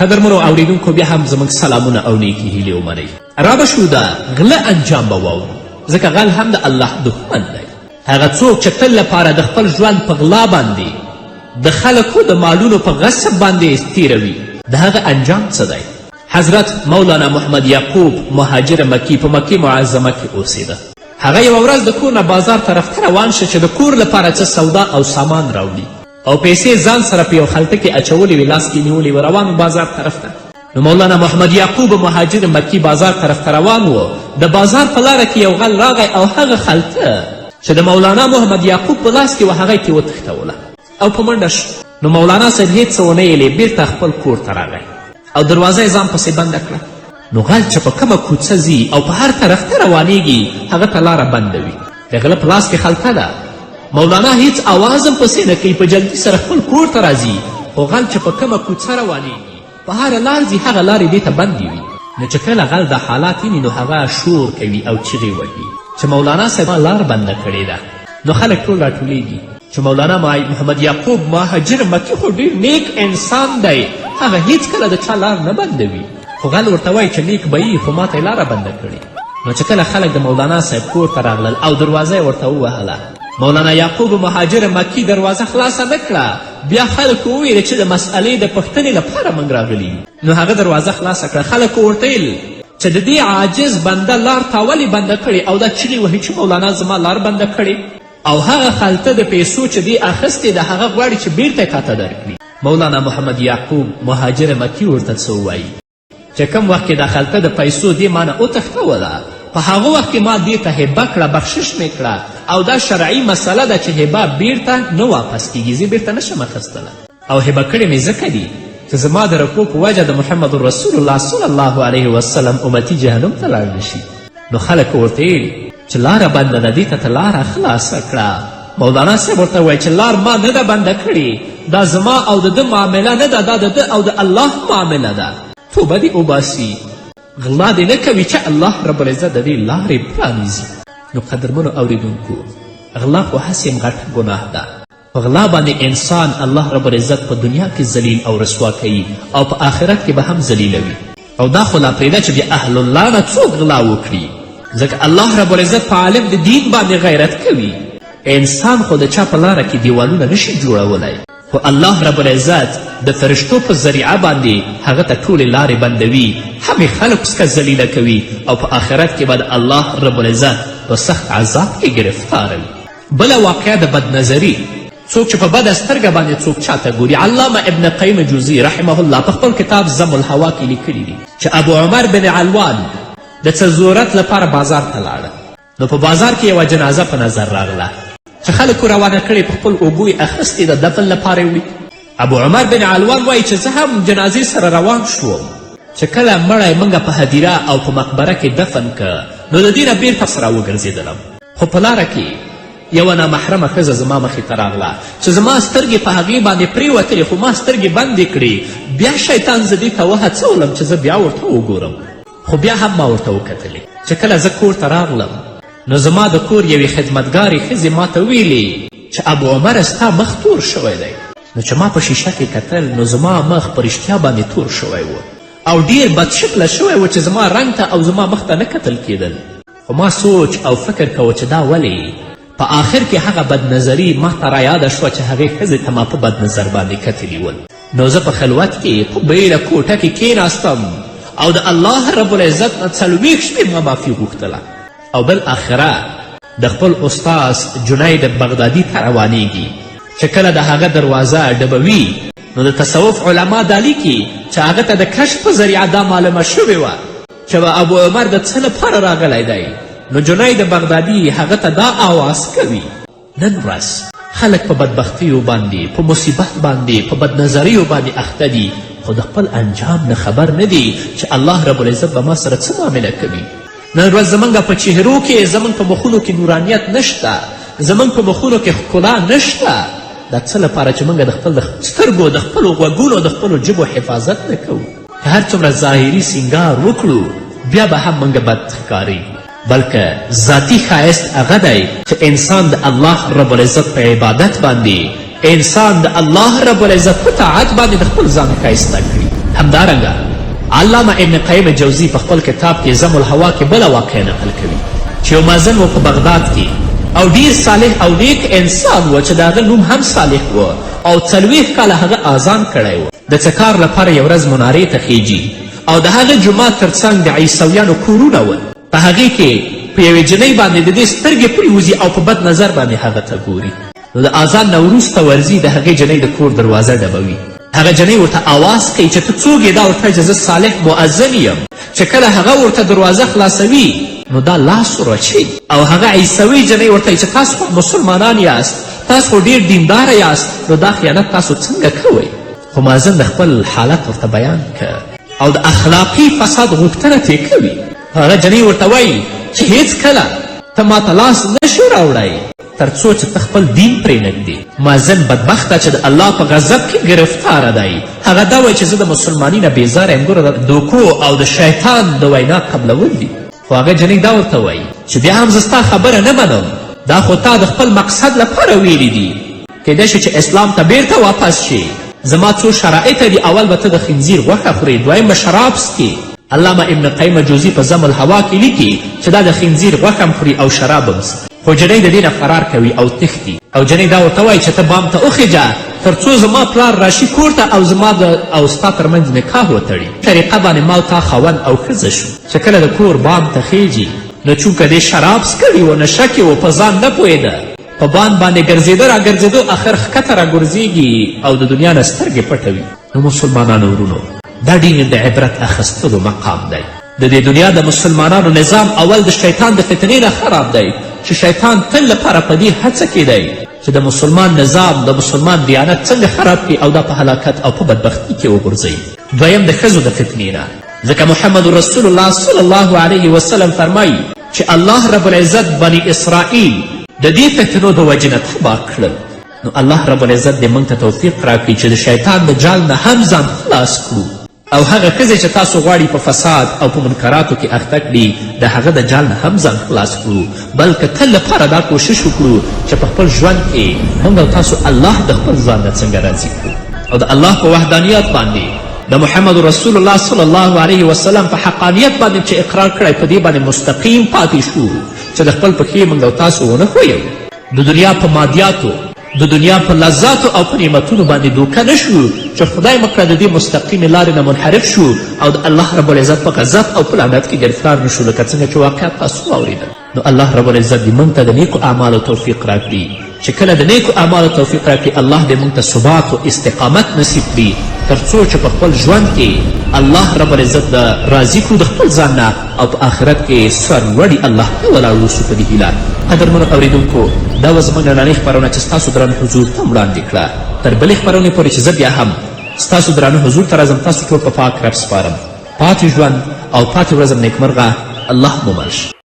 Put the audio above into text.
قدرمنو اوریدونکو بیا هم زموږ سلامونه او نیکې هیلې ومنئ. را به شو د غله انجام به واورو، ځکه غل هم د الله دښمن دی. هغه څوک چې تل لپاره د خپل ژوند په غلا باندې د خلکو د مالونو په غصب باندې تیروي، د هغه انجام څه دی؟ حضرت مولانا محمد یعقوب مهاجر مکی په مکې معظمه کې اوسېده. هغه یوه ورځ د کور نه بازار طرف ته روان شه چې د کور لپاره څه سودا او سامان راوړي او پیسې ځان سره په یو خلطه کې اچولې وې، لاس کې نیولې و، روان بازار طرف ته. نو مولانا محمد یعقوب مهاجر مکی بازار طرف ته روان و. د بازار په لاره کې یو غل راغی او هغه خلطه چې د مولانا محمد یعقوب په لاس کې وه هغه یې ترې وتښتوله او په منډه شو. نو مولانا صاحب هېڅ څه ونه یېلې، بیرته خپل کور ته راغی او دروازه یې ځان پسې بنده کړه. نو غل چې په کومه کوڅه ځي او په هر طرف ته روانیږي هغه ته لاره بنده وي. د غله په لاس کې خلطه ده، مولانا هیڅ آواز هم پسې نه کوي، په جلدي سره خپل کور ته راځي. خو غل چې په کومه کوڅه روانیږي په هره لار ځي هغه لارې دې ته بندې وي. نو چې کله غل دا حالات ویني نو هغه شور کوي او چغې وهي چې مولانا صاحب لار بنده کړې ده. نو خلک ټول راټولیږي چې مولانا محمد یعقوب مهاجر مکی خو ډېر نیک انسان دی، هغه هیڅ کله د چا لار نه بندوي. خو غل ورته وایي چې نیک به یي خو ماته یې لاره بنده کړې. نو چې کله خلک د مولانا صاحب کور ته راغلل او دروازه یې ورته ووهله، مولانا یعقوب مهاجر مکی دروازه خلاصه نه کړه. بیا خلکو وویل چې د مسئلې د پوښتنې لپاره موږ راغلي. نو هغه دروازه خلاصه کړه. خلکو ورته ویل چې د دې عاجز بنده لار تا ولې بنده کړې او دا چغې وهي چې مولانا زما لار بنده کړې او هغه خلطه د پیسو چې دې اخیستې د هغه غواړي چې بیرته یې تاته درکړي. مولانا محمد یعقوب مهاجر مکی ورته څه ووایي چې کوم وخت کې دا خلطه د پیسو دې ما نه وتښتوله، په هغه وخت کې ما دې ته هبه کړه، بخشش مې کړه او دا شرعي مسله ده چې هبه بیرته نه واپس کیږي، زه بیرته نشم اخیستله او هبه کړې مې ځکه دي چې زما د رکو په وجه د محمد رسول الله صلی الله علیه وسلم امتي جهنم ته لاړ نشي. نو خلک ورته ویل چې لاره بنده ده، دې ته ته لاره خلاصه کړه. مولانا صاحب ورته وایي چې لار ما نه ده بنده کړې، دا زما او د ده معامله نه ده، دا د ده او د الله معامله ده. توبه دې وباسي، غلا دې نه کوي چې الله رب العزت د دې لارې پرانیزي. نو قدرمنو اوریدونکو، غلا خو هسې هم غټه ګناه ده. په غلا باندې انسان الله رب العزت په دنیا کې ذلیل او رسوا کوي او په آخرت کې به هم ذلیلوي. او دا خو لا پرېږده چې بیا اهل الله نه څوک غلا وکړي، ځکه الله رب العزت په عالم د دین باندې غیرت کوي. انسان خو د چا په لاره کې دیوالونه نشي جوړولی، خو الله رب العزت د فرشتو په ذریعه باندې هغه ته ټولې لارې بندوي، همې خلک څخه ذلیله کوي او په آخرت کې به د الله رب العزت په سخت عذاب کې گرفتاروي. بله واقعه د بدنظري، څوک چې په بده سترګه باندې څوک چاته ګوري. علامه ابن قیم جوزي رحمه الله په خپل کتاب ضم الهوا کې لیکلي دي چې ابو عمر بن علوان د څه ضرورت لپاره بازار ته لاړه. نو په بازار کې یوه جنازه په نظر راغله چې خلکو روانه کړې، په خپل اوږو یې اخیستې د دفن لپاره وړي. ابو عمر بن علوان وایي چې زه هم جنازې سره روان شوم چې کله مړی موږ په هدیره او په مقبره کې دفن که نو د دې نه بیرته سره وګرځېدلم، خو په لاره کې یوه نامحرمه ښځه زما مخې ته راغله چې زما سترګې په هغې باندې پرېوتلې، خو ما سترګې بندې کړې. بیا شیطان زه دې ته وهڅولم چې زه بیا ورته وګورم، خو بیا هم ما ورته وکتلې. چې کله زه کور ته راغلم نو زما د کور یوې خدمتګارې ښځې ما ته ویلې چې ابو عمر ستا مخ تور شوی دی. نو چې ما په شیشه کې کتل نو زما مخ په رښتیا باندې تور شوی و او ډیر بد شکله شوی و چې زما رنګ ته او زما مخ ته نه کتل کېدل. خو ما سوچ او فکر کوه چې دا ولې. په آخر کې هغه بدنظري ما ته رایاده شوه چې هغې ښځې ته ما په بد نظر باندې کتلي ول. نو زه په خلوت کې په بیړه کوټه کې کېناستم او د الله رب العزت نه 40 شپې ما معافي غوښتله او بالاخره د خپل استاز جنید بغدادي ته روانیږي چې کله د هغه دروازه ډبوي نو د تصوف علما دا لیکي چې هغه ته د کشف په ذریعه دا معلومه شوې وه چې ابو عمر د څه لپاره راغلی دی. نو جنید بغدادي هغه ته دا آواز کوي نن ورځ خلک په بدبختیو باندې، په مصیبت باندې، په بدنظریو باندې اخته دي، خو د خپل انجام نه خبر نه دي چې الله رب العزت به ما سره څه معامله کوي. نن ورځ زموږ په چهرو کې، زموږ په مخونو کې نورانیت نشته، زموږ په مخونو کې ښکلا نشته. دا څه لپاره چې موږ د خپل سترګو، د خپلو غوږونو، د خپلو ژبو حفاظت نه کوو. که هر څومره ظاهري سینګار وکړو بیا به هم موږ بد ښکارېږو، بلکې ذاتی ښایست هغه دی چې انسان د الله رب العزت په عبادت باندې، انسان د الله رب العزت په طاعت باندې د خپل ځان ښایسته کړي. همدارنګه علامه ابن قیم جوزی په خپل کتاب کې ضم الهوا کې بله واقعه نقل کوي چې یو مازن و په بغداد کې او ډیر صالح او نیک انسان و چې د هغه نوم هم صالح و او 40 کاله هغه اذان کړی و د څه کار لپاره یو ورځ منارې ته خیجي او د هغه جومات تر څنګ د عیسویانو کورونه ول په هغې کې په یوې جنۍ باندې د دې سترګې پرېوځي او په بد نظر باندې هغه ته ګوري نو د اذان نه وروسته ورځي د هغې جنۍ د کور دروازه ډبوي هغه جنۍ ورته آواز کوي چې ته څوک یې دا ورته چې زه صالح مؤذن یم چې کله هغه ورته دروازه خلاصوي نو دا لاس ورچوي او هغه عیسوي جنۍ ورته چې تاسو خو مسلمانان یاست تاسو خو ډېر دینداره یاست نو دا خیانت تاسو څنګه کوئ خو مازن د خپل حالت ورته بیان که او د اخلاقي فساد غوښتنه ترې کوي هغه جنۍ ورته وایي چې هیڅکله ته ماته لاس نشو راوړی تر څو چې ته خپل دین پرې نږدې مازن بدبخته چې د الله په غضب کې ګرفتاره دی هغه دا وایي چې زه د مسلماني نه بېزاره یم ګوره د دوکو او د شیطان د وینا قبلول دي خو هغه جنۍ دا ورته وایي چې بیا هم زه ستا خبره نه منم دا خو تا د خپل مقصد لپاره ویلي دي کیدای شي چې اسلام ته بیرته واپس شي زما څو شرایط دي اول به ته د خنزیر غوښه خورې دویم به شراب څکې علامه ابن قیم جوزی په ضم الهوا کې لیکي چې دا د خنزیر غوښه هم خوري او شراب هم خو جنۍ د دې نه فرار کوي او تښتي او جنۍ دا ورته وایي چې ته بام ته وخیجه تر څو زما پلار راشي کور ته او زما او ستا ترمنځ نکاح وتړي طریقه باندې ما او تا خاوند او ښځه شو چې کله د کور بام ته خیجي نو چونکه دې شراب څکړي و نشه کې و په ځان نه پوهېده په بان باندې ګرځېده را ګرځېدو آخر ښکته را ګرځېږي او د دنیا نه سترګې پټوي نو مسلمانانو ورونو دا ډېر د عبرت اخیستلو مقام دی د دې دنیا د مسلمانانو نظام اول د شیطان د فتنې نه خراب دی چې شیطان تل لپاره په دې هڅه کې دی چې د مسلمان نظام د مسلمان دیانت څنګه خراب کړي او دا په هلاکت او په بدبختي کې وغورځوي دویم د ښځو د فتنې نه ځکه محمد رسول الله صلی الله علیه وسلم فرمایي چې الله رب العزت بني اسرائیل د دې فتنو د وجې نه تباه کړل نو الله رب العزت دې موږ ته توفیق راکړي چې د شیطان د جال نه هم ځان خلاص کړو او هغه ښځې چې تاسو غواړئ په فساد او په منکراتو کې اخته کړي د هغه د جال نه هم ځان خلاص کړو بلکې تل لپاره دا کوشش وکړو چې په خپل ژوند کې موږ او تاسو الله د خپل ځان نه څنګه راضي کړو او د الله په وحدانیت باندې د محمد رسول الله صلی الله علیه وسلم په حقانیت باندې چې اقرار کړی په دې باندې مستقیم پاتې شو چې د خپل پښې موږ او تاسو ونه ښویو د دنیا په مادیاتو د دنیا په لذاتو او په نعمتونو باندې دوکه نه شو چې خدای مه کړه د دې مستقیمې لارې نه منحرف شو او د الله رب العزت په غضب او په لعنت کې ګرفتار نه شو لکه څنګه چې واقعات تاسو واورېدل نو الله رب العزت دې موږ ته د نیکو اعمالو توفیق راکړي چې کله د نیکو اعمالو توفیق راکړي الله دې موږ ته ثبات او استقامت نصیب کړي تر څو چې په خپل ژوند کې الله رب العزت د راضي کړو د خپل ځان نه او په آخرت کې سرلوړي الله ته ولاړ اوسو په دې هیله قدرمنو اورېدونکو دا وه زموږ نننۍ خپرونه چې ستاسو درانه حضور ته وړاندې کړه تر بلې خپرونې پورې چې زه بیا هم ستاسو درانه حضور ته راځم تاسو ټول په پاک رب سپارم پاتې ژوند او پاتې ورځم نیکمرغه الله مو مل